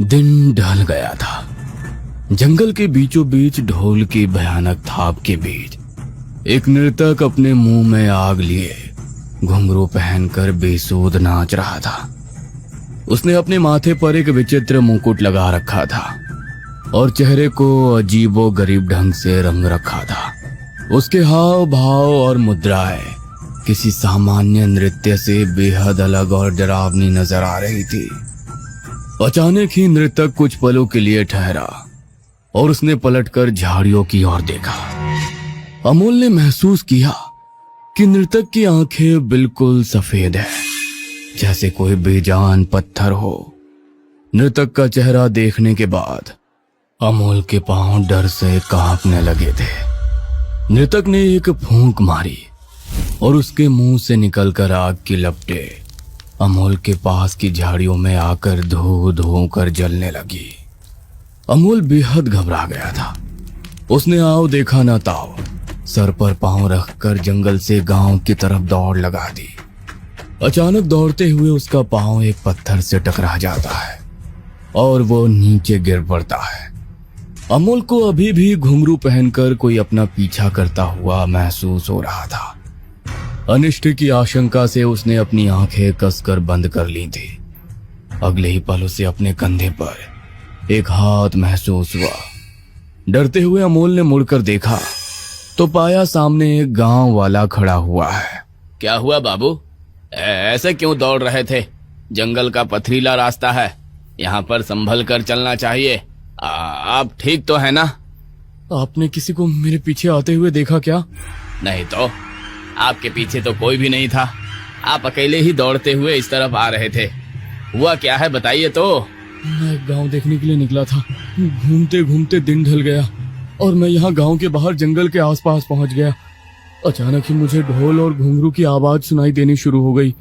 दिन ढल गया था। जंगल के बीचों बीच ढोल की भयानक थाप के बीच एक नर्तक अपने मुंह में आग लिए घुंघरू पहनकर बेसूद नाच रहा था। उसने अपने माथे पर एक विचित्र मुकुट लगा रखा था और चेहरे को अजीबो गरीब ढंग से रंग रखा था। उसके हाव भाव और मुद्राएं किसी सामान्य नृत्य से बेहद अलग और डरावनी नजर आ रही थी। अचानक ही नृतक कुछ पलों के लिए ठहरा और उसने पलटकर झाड़ियों की ओर देखा। अमोल ने महसूस किया कि नृतक की आंखें बिल्कुल सफेद है, जैसे कोई बेजान पत्थर हो। नृतक का चेहरा देखने के बाद अमोल के पांव डर से कांपने लगे थे। नृतक ने एक फूंक मारी और उसके मुंह से निकलकर आग की लपटें अमोल के पास की झाड़ियों में आकर धो धो कर जलने लगी। अमोल बेहद घबरा गया था। उसने आओ देखा ना ताओ सर पर पांव रखकर जंगल से गांव की तरफ दौड़ लगा दी। अचानक दौड़ते हुए उसका पांव एक पत्थर से टकरा जाता है और वो नीचे गिर पड़ता है। अमोल को अभी भी घुंघरू पहनकर कोई अपना पीछा करता हुआ महसूस हो रहा था। अनिष्ट की आशंका से उसने अपनी आंखें कसकर बंद कर ली थी। अगले ही पल उसे अपने कंधे पर एक हाथ महसूस हुआ। डरते हुए अमोल ने मुड़कर देखा तो पाया सामने एक गांव वाला खड़ा हुआ है। क्या हुआ बाबू, ऐसे क्यों दौड़ रहे थे? जंगल का पथरीला रास्ता है, यहाँ पर संभल कर चलना चाहिए। आप ठीक तो है ना? आपने किसी को मेरे पीछे आते हुए देखा क्या? नहीं तो, आपके पीछे तो कोई भी नहीं था। आप अकेले ही दौड़ते हुए इस तरफ आ रहे थे। हुआ क्या है बताइए तो। मैं गांव देखने के लिए निकला था। घूमते घूमते दिन ढल गया और मैं यहाँ गांव के बाहर जंगल के आसपास पहुंच गया। अचानक ही मुझे ढोल और घुंघरू की आवाज सुनाई देनी शुरू हो गई।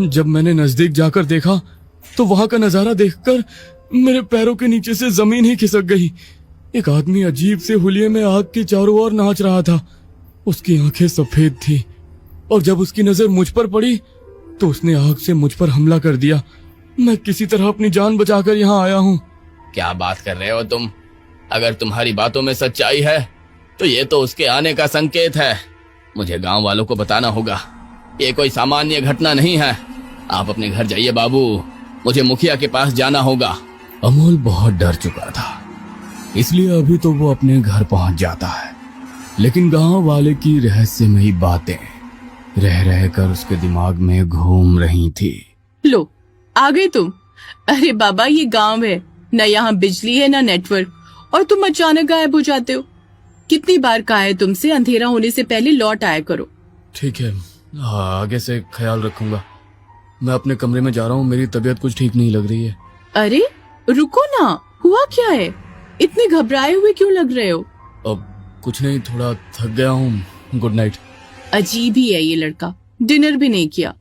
जब मैंने नजदीक जाकर देखा तो वहां का नजारा देखकर मेरे पैरों के नीचे से जमीन ही खिसक गई। एक आदमी अजीब से हुलिये में आग के चारों ओर नाच रहा था। उसकी आंखें सफेद थी और जब उसकी नजर मुझ पर पड़ी तो उसने आग से मुझ पर हमला कर दिया। मैं किसी तरह अपनी जान बचाकर यहाँ आया हूँ। क्या बात कर रहे हो तुम? अगर तुम्हारी बातों में सच्चाई है तो ये तो उसके आने का संकेत है। मुझे गांव वालों को बताना होगा। ये कोई सामान्य घटना नहीं है। आप अपने घर जाइए बाबू, मुझे मुखिया के पास जाना होगा। अमोल बहुत डर चुका था, इसलिए अभी तो वो अपने घर पहुंच जाता है, लेकिन गांव वाले की रहस्यमयी बातें रह रहकर उसके दिमाग में घूम रही थी। लो, आ गए तुम। अरे बाबा, ये गांव है, न यहाँ बिजली है न नेटवर्क, और तुम अचानक गायब हो जाते हो। कितनी बार कहा है तुमसे अंधेरा होने से पहले लौट आया करो। ठीक है, आगे से ख्याल रखूंगा। मैं अपने कमरे में जा रहा हूँ, मेरी तबीयत कुछ ठीक नहीं लग रही है। अरे रुको ना, हुआ क्या है? इतने घबराए हुए क्यों लग रहे हो? अब कुछ नहीं, थोड़ा थक गया हूँ। Good night. अजीब ही है ये लड़का, डिनर भी नहीं किया।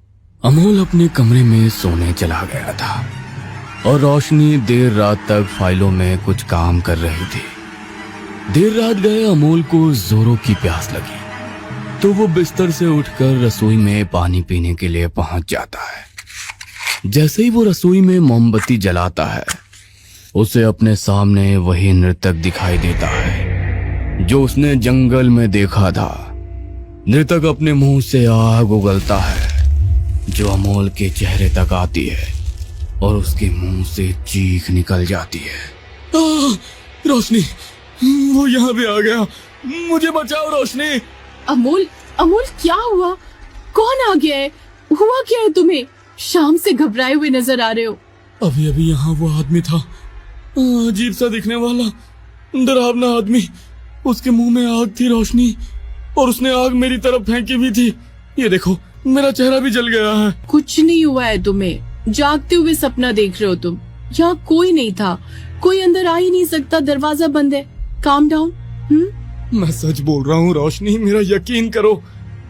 अमोल अपने कमरे में सोने चला गया था और रोशनी देर रात तक फाइलों में कुछ काम कर रही थी। देर रात गए अमोल को जोरों की प्यास लगी तो वो बिस्तर से उठकर रसोई में पानी पीने के लिए पहुंच जाता है। जैसे ही वो रसोई में मोमबत्ती जलाता है, उसे अपने सामने वही नर्तक दिखाई देता है जो उसने जंगल में देखा था। नर्तक अपने मुंह से आग उगलता है जो अमोल के चेहरे तक आती है और उसके मुंह से चीख निकल जाती है। रोशनी, वो यहाँ भी आ गया, मुझे बचाओ रोशनी। अमोल, अमोल क्या हुआ? कौन आ गया है? हुआ क्या है तुम्हें? शाम से घबराए हुए नजर आ रहे हो। अभी अभी यहाँ वो आदमी था, अजीब सा दिखने वाला, डरावना आदमी। उसके मुंह में आग थी रोशनी, और उसने आग मेरी तरफ फेंकी भी थी। ये देखो, मेरा चेहरा भी जल गया है। कुछ नहीं हुआ है तुम्हें, जागते हुए सपना देख रहे हो तुम। यहाँ कोई नहीं था, कोई अंदर आ ही नहीं सकता, दरवाजा बंद है। Calm down. मैं सच बोल रहा हूँ रोशनी, मेरा यकीन करो,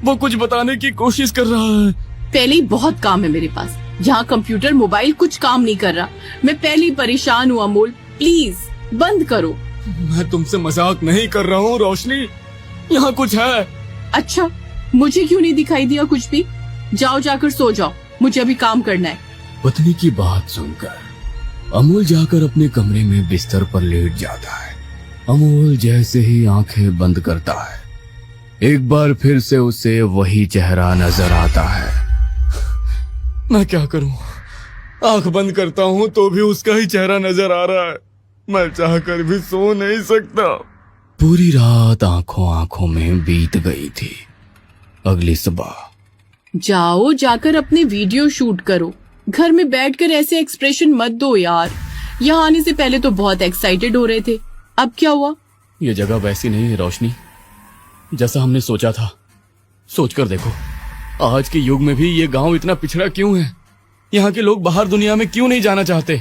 वो कुछ बताने की कोशिश कर रहा है। पहले ही बहुत काम है मेरे पास, यहाँ कंप्यूटर मोबाइल कुछ काम नहीं कर रहा। मैं पहले ही परेशान हूँ अमोल, प्लीज बंद करो। मैं तुमसे मजाक नहीं कर रहा हूँ रोशनी, यहाँ कुछ है। अच्छा, मुझे क्यों नहीं दिखाई दिया कुछ भी? जाओ, जाकर सो जाओ, मुझे अभी काम करना है। पत्नी की बात सुनकर अमोल जाकर अपने कमरे में बिस्तर पर लेट जाता है। अमोल जैसे ही आंखें बंद करता है, एक बार फिर से उसे वही चेहरा नजर आता है। मैं क्या करूं? आंख बंद करता हूं तो भी उसका ही चेहरा नजर आ रहा है। मैं चाहकर भी सो नहीं सकता। पूरी रात आंखों आंखों में बीत गई थी। अगली सुबह जाओ जाकर अपने वीडियो शूट करो। घर में बैठकर ऐसे एक्सप्रेशन मत दो यार। यहाँ आने से पहले तो बहुत एक्साइटेड हो रहे थे, अब क्या हुआ? ये जगह वैसी नहीं है रोशनी, जैसा हमने सोचा था। सोचकर देखो, आज के युग में भी ये गांव इतना पिछड़ा क्यों है? यहाँ के लोग बाहर दुनिया में क्यों नहीं जाना चाहते,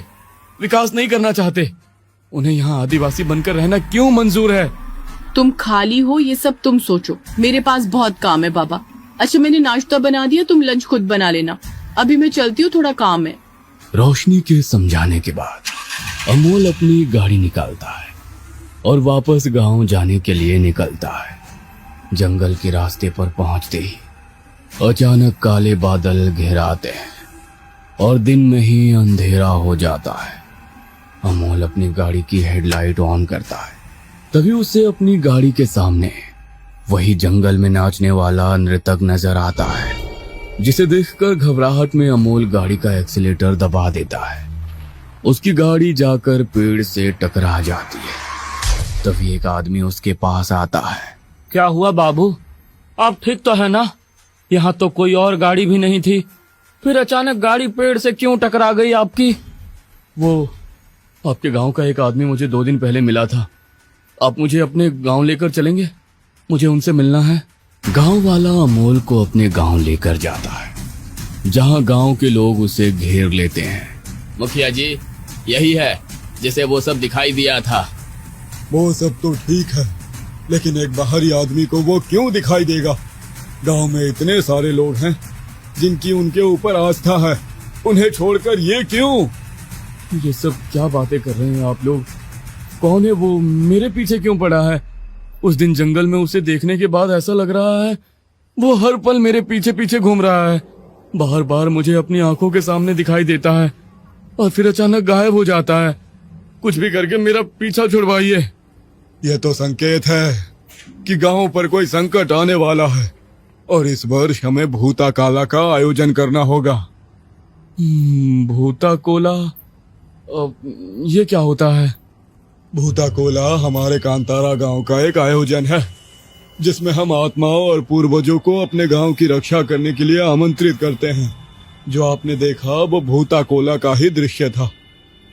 विकास नहीं करना चाहते? उन्हें यहाँ आदिवासी बनकर रहना क्यों मंजूर है? तुम खाली हो ये सब तुम सोचो, मेरे पास बहुत काम है बाबा। अच्छा मैंने नाश्ता बना दिया, तुम लंच खुद बना लेना। अभी मैं चलती हूँ, थोड़ा काम है। रोशनी के समझाने के बाद अमोल अपनी गाड़ी निकालता है और वापस गांव जाने के लिए निकलता है। जंगल के रास्ते पर पहुंचते ही अचानक काले बादल घेर आते हैं और दिन में ही अंधेरा हो जाता है। अमोल अपनी गाड़ी की हेडलाइट ऑन करता है, तभी उसे अपनी गाड़ी के सामने वही जंगल में नाचने वाला नर्तक नजर आता है, जिसे देखकर घबराहट में अमोल गाड़ी का एक्सीलेटर दबा देता है। उसकी गाड़ी जाकर पेड़ से टकरा जाती है। तभी एक आदमी उसके पास आता है। क्या हुआ बाबू, आप ठीक तो है ना? यहाँ तो कोई और गाड़ी भी नहीं थी, फिर अचानक गाड़ी पेड़ से क्यों टकरा गई आपकी? वो आपके गांव का एक आदमी मुझे 2 दिन पहले मिला था। आप मुझे अपने गांव लेकर चलेंगे? मुझे उनसे मिलना है। गांव वाला अमोल को अपने गांव लेकर जाता है, जहां गांव के लोग उसे घेर लेते हैं। मुखिया जी, यही है जिसे वो सब दिखाई दिया था। वो सब तो ठीक है, लेकिन एक बाहरी आदमी को वो क्यों दिखाई देगा? गांव में इतने सारे लोग हैं जिनकी उनके ऊपर आस्था है, उन्हें छोड़कर ये क्यों? ये सब क्या बातें कर रहे हैं आप लोग? कौन है वो? मेरे पीछे क्यों पड़ा है? उस दिन जंगल में उसे देखने के बाद ऐसा लग रहा है वो हर पल मेरे पीछे पीछे घूम रहा है। बार बार मुझे अपनी आंखों के सामने दिखाई देता है और फिर अचानक गायब हो जाता है। कुछ भी करके मेरा पीछा छुड़वाइए। ये तो संकेत है कि गांव पर कोई संकट आने वाला है और इस वर्ष हमें भूता काला का आयोजन करना होगा। भूता कोला? ये क्या होता है? भूता कोला हमारे कांतारा गांव का एक आयोजन है, जिसमें हम आत्माओं और पूर्वजों को अपने गांव की रक्षा करने के लिए आमंत्रित करते हैं। जो आपने देखा वो भूता कोला का ही दृश्य था,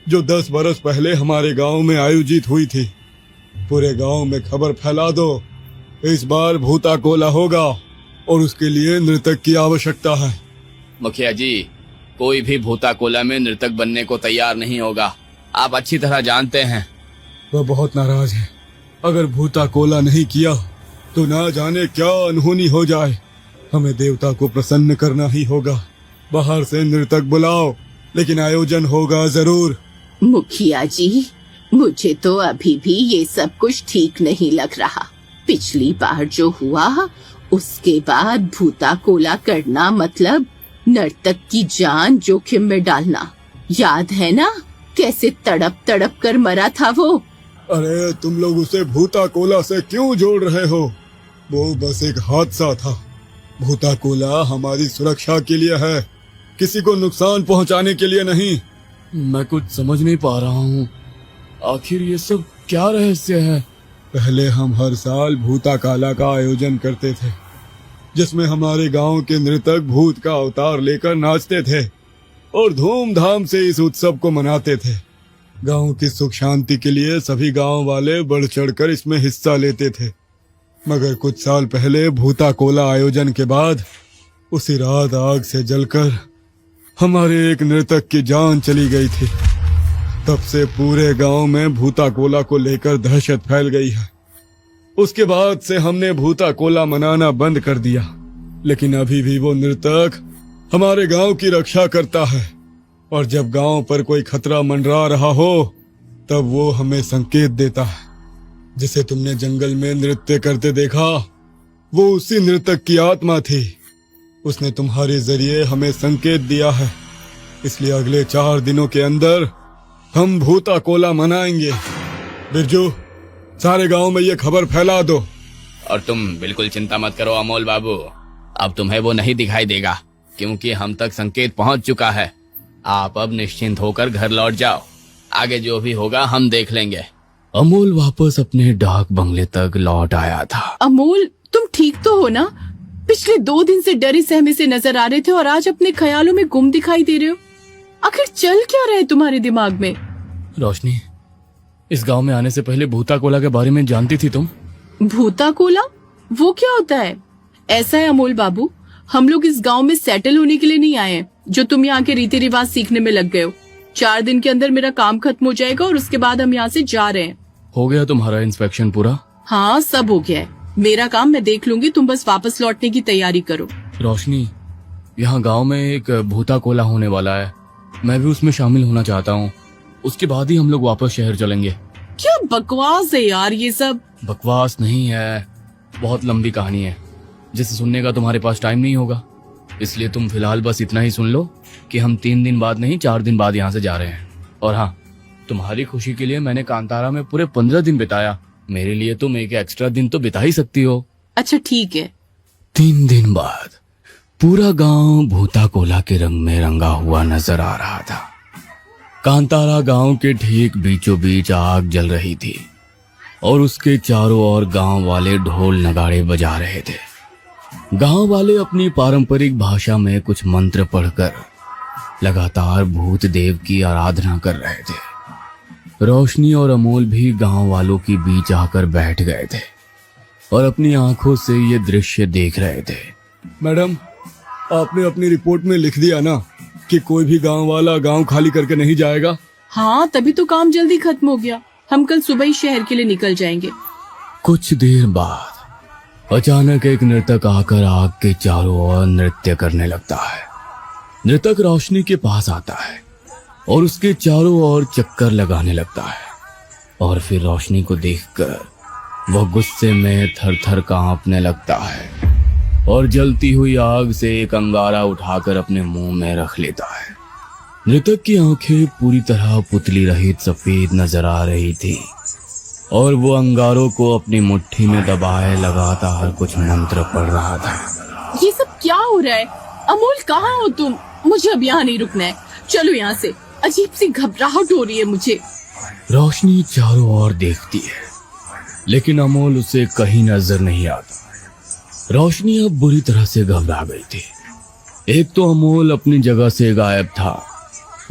जो 10 बरस पहले हमारे गांव में आयोजित हुई थी। पूरे गांव में खबर फैला दो, इस बार भूता कोला होगा और उसके लिए नर्तक की आवश्यकता है। मुखिया जी, कोई भी भूता कोला में नर्तक बनने को तैयार नहीं होगा, आप अच्छी तरह जानते हैं। वह बहुत नाराज है। अगर भूता कोला नहीं किया तो ना जाने क्या अनहोनी हो जाए। हमें देवता को प्रसन्न करना ही होगा। बाहर से नर्तक बुलाओ, लेकिन आयोजन होगा जरूर। मुखिया जी, मुझे तो अभी भी ये सब कुछ ठीक नहीं लग रहा। पिछली बार जो हुआ उसके बाद भूता कोला करना मतलब नर्तक की जान जोखिम में डालना। याद है ना कैसे तड़प तड़प कर मरा था वो? अरे तुम लोग उसे भूता कोला से क्यों जोड़ रहे हो? वो बस एक हादसा था। भूता कोला हमारी सुरक्षा के लिए है, किसी को नुकसान पहुंचाने के लिए नहीं। मैं कुछ समझ नहीं पा रहा हूँ, आखिर ये सब क्या रहस्य है? पहले हम हर साल भूता काला का आयोजन करते थे, जिसमें हमारे गांव के नर्तक भूत का अवतार लेकर नाचते थे और धूमधाम से इस उत्सव को मनाते थे। गांव की सुख शांति के लिए सभी गांव वाले बढ़ चढ़कर इसमें हिस्सा लेते थे। मगर कुछ साल पहले भूता कोला आयोजन के बाद उसी रात आग से जलकर हमारे एक नर्तक की जान चली गई थी। तब से पूरे गांव में भूता कोला को लेकर दहशत फैल गई है। उसके बाद से हमने भूता कोला मनाना बंद कर दिया, लेकिन अभी भी वो नर्तक हमारे गांव की रक्षा करता है और जब गांव पर कोई खतरा मंडरा रहा हो तब वो हमें संकेत देता है। जिसे तुमने जंगल में नृत्य करते देखा वो उसी नर्तक की आत्मा थी। उसने तुम्हारे जरिए हमें संकेत दिया है, इसलिए अगले 4 दिनों के अंदर हम भूता कोला मनाएंगे। बिरजू, सारे गांव में ये खबर फैला दो। और तुम बिल्कुल चिंता मत करो अमोल बाबू, अब तुम्हें वो नहीं दिखाई देगा क्योंकि हम तक संकेत पहुंच चुका है। आप अब निश्चिंत होकर घर लौट जाओ, आगे जो भी होगा हम देख लेंगे। अमोल वापस अपने डाक बंगले तक लौट आया था। अमोल, तुम ठीक तो हो ना? पिछले 2 दिन से डरे सहमे से नजर आ रहे थे और आज अपने ख्यालों में गुम दिखाई दे रहे हो। आखिर चल क्या रहा है तुम्हारे दिमाग में? रोशनी, इस गांव में आने से पहले भूता कोला के बारे में जानती थी तुम? भूता कोला? वो क्या होता है? ऐसा है अमोल बाबू, हम लोग इस गांव में सेटल होने के लिए नहीं आए हैं जो तुम यहाँ के रीति रिवाज सीखने में लग गए हो। 4 दिन के अंदर मेरा काम खत्म हो जाएगा और उसके बाद हम यहाँ से जा रहे हैं। हो गया तुम्हारा इंस्पेक्शन पूरा? हाँ, सब हो गया है। मेरा काम मैं देख लूंगी, तुम बस वापस लौटने की तैयारी करो। रोशनी, यहाँ गांव में एक भूता कोला होने वाला है, मैं भी उसमें शामिल होना चाहता हूँ। उसके बाद ही हम लोग वापस शहर चलेंगे। क्या बकवास है यार ये सब। बकवास नहीं है, बहुत लंबी कहानी है जिसे सुनने का तुम्हारे पास टाइम नहीं होगा, इसलिए तुम फिलहाल बस इतना ही सुन लो कि हम 3 दिन बाद नहीं 4 दिन बाद यहाँ से जा रहे हैं। और हाँ, तुम्हारी खुशी के लिए मैंने कांतारा में पूरे 15 दिन बिताया। मेरे लिए तुम एक एक्स्ट्रा दिन तो बिता ही सकती हो। अच्छा ठीक है। 3 दिन बाद पूरा गांव भूता कोला के रंग में रंगा हुआ नजर आ रहा था। कांतारा गांव के ठीक बीचों बीच आग जल रही थी और उसके चारों ओर गांव वाले ढोल नगाड़े बजा रहे थे। गांव वाले अपनी पारंपरिक भाषा में कुछ मंत्र पढ़कर लगातार भूत देव की आराधना कर रहे थे। रोशनी और अमोल भी गांव वालों के बीच आकर बैठ गए थे और अपनी आंखों से ये दृश्य देख रहे थे। मैडम, आपने अपनी रिपोर्ट में लिख दिया ना कि कोई भी गांव वाला गांव खाली करके नहीं जाएगा? हाँ, तभी तो काम जल्दी खत्म हो गया। हम कल सुबह ही शहर के लिए निकल जाएंगे। कुछ देर बाद अचानक एक नर्तक आकर आग के चारों ओर नृत्य करने लगता है। नर्तक रोशनी के पास आता है और उसके चारों ओर चक्कर लगाने लगता है और फिर रोशनी को देखकर वह गुस्से में थर-थर कांपने लगता है और जलती हुई आग से एक अंगारा उठाकर अपने मुंह में रख लेता है। नर्तक की आंखें पूरी तरह पुतली रहित सफेद नजर आ रही थी और वो अंगारों को अपनी मुट्ठी में दबाए लगातार कुछ मंत्र पढ़ रहा था। ये सब क्या हो रहा है? अमोल, कहाँ हो तुम? मुझे अब यहाँ नहीं रुकना है, चलो यहाँ से। अजीब सी घबराहट हो रही है मुझे। रोशनी चारों ओर देखती है लेकिन अमोल उसे कहीं नजर नहीं आता। रोशनी अब बुरी तरह से घबरा गई थी। एक तो अमोल अपनी जगह से गायब था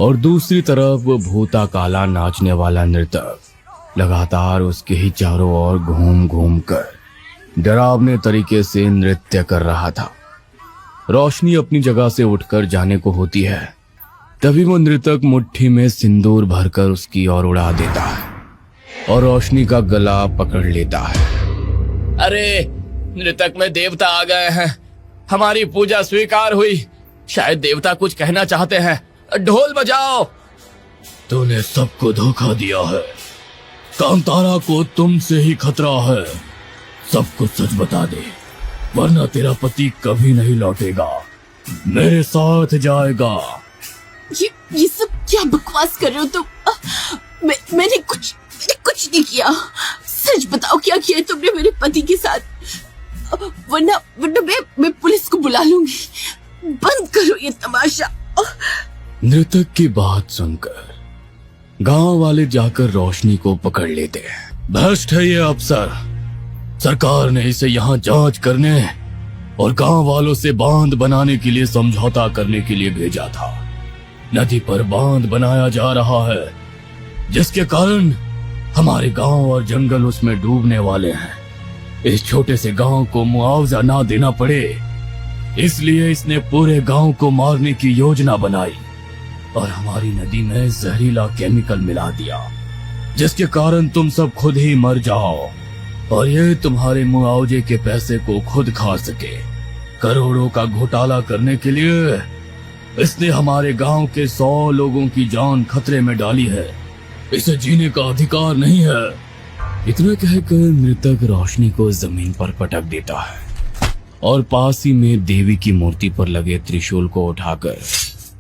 और दूसरी तरफ वो भूता काला नाचने वाला नर्तक लगातार उसके ही चारों ओर घूम घूम कर डरावने तरीके से नृत्य कर रहा था। रोशनी अपनी जगह से उठकर जाने को होती है, तभी वो नर्तक मुट्ठी में सिंदूर भरकर उसकी ओर उड़ा देता है और रोशनी का गला पकड़ लेता है। अरे, नृतक में देवता आ गए हैं, हमारी पूजा स्वीकार हुई। शायद देवता कुछ कहना चाहते हैं, ढोल बजाओ। तूने सबको धोखा दिया है, कांतारा को तुमसे ही खतरा है। सबको सच बता दे वरना तेरा पति कभी नहीं लौटेगा, मेरे साथ जाएगा। ये सब क्या बकवास कर रहे हो तुम? मैंने कुछ नहीं किया। सच बताओ, क्या किया तुमने मेरे पति के साथ? वरना मैं पुलिस को बुला लूंगी। बंद करो ये तमाशा। नृतक की बात सुनकर गांव वाले जाकर रोशनी को पकड़ लेते हैं। भ्रष्ट है ये अफसर, सरकार ने इसे यहाँ जांच करने और गांव वालों से बांध बनाने के लिए समझौता करने के लिए भेजा था। नदी पर बांध बनाया जा रहा है जिसके कारण हमारे गांव और जंगल उसमें डूबने वाले हैं। इस छोटे से गांव को मुआवजा ना देना पड़े इसलिए इसने पूरे गांव को मारने की योजना बनाई और हमारी नदी में जहरीला केमिकल मिला दिया जिसके कारण तुम सब खुद ही मर जाओ और ये तुम्हारे मुआवजे के पैसे को खुद खा सके। करोड़ों का घोटाला करने के लिए इसने हमारे गांव के 100 लोगों की जान खतरे में डाली है। इसे जीने का अधिकार नहीं है। इतना कहकर नृतक रोशनी को जमीन पर पटक देता है और पास ही में देवी की मूर्ति पर लगे त्रिशूल को उठाकर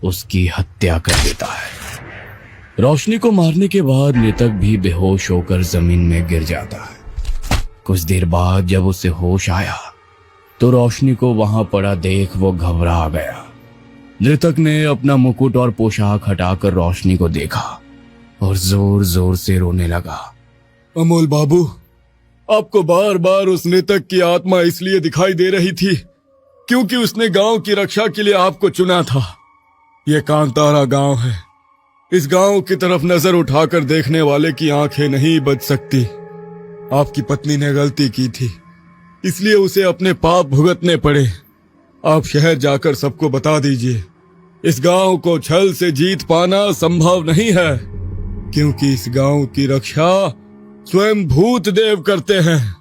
उसकी हत्या कर देता है। रोशनी को मारने के बाद मृतक भी बेहोश होकर जमीन में गिर जाता है। कुछ देर बाद जब उसे होश आया तो रोशनी को वहां पड़ा देख वो घबरा गया। मृतक ने अपना मुकुट और पोशाक हटाकर रोशनी को देखा और जोर जोर से रोने लगा। अमोल बाबू, आपको बार बार उस मृतक की आत्मा इसलिए दिखाई दे रही थी क्योंकि उसने गांव की रक्षा के लिए आपको चुना था। यह कांतारा गांव है। इस गांव की तरफ नजर उठाकर देखने वाले की आंखें नहीं बच सकती। आपकी पत्नी ने गलती की थी, इसलिए उसे अपने पाप भुगतने पड़े। आप शहर जाकर सबको बता दीजिए, इस गांव को छल से जीत पाना संभव नहीं है, क्योंकि इस गांव की रक्षा स्वयं भूत देव करते हैं।